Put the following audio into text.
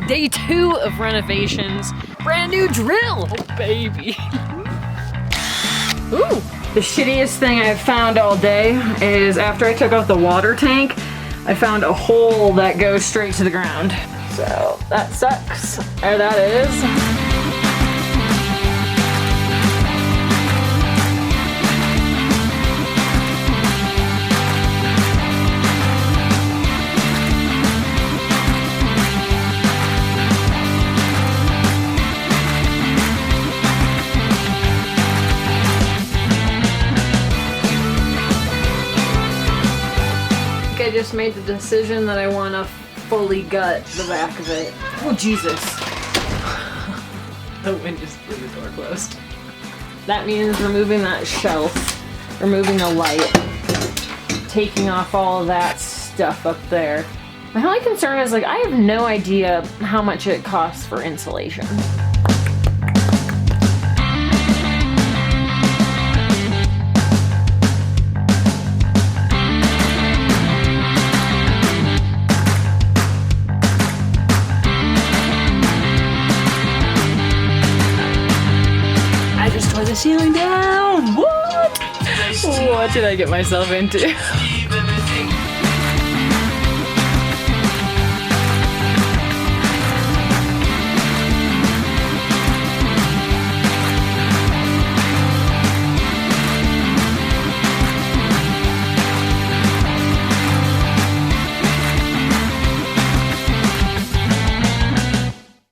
Day 2 of renovations. Brand new drill, oh baby. Ooh. The shittiest thing I've found all day is after I took out the water tank, I found a hole that goes straight to the ground. So that sucks. There that is. I just made the decision that I want to fully gut the back of it. Oh Jesus. The wind just blew the door closed. That means removing that shelf, removing the light, taking off all of that stuff up there. My only concern is, like, I have no idea how much it costs for insulation. The ceiling down! What? What did I get myself into?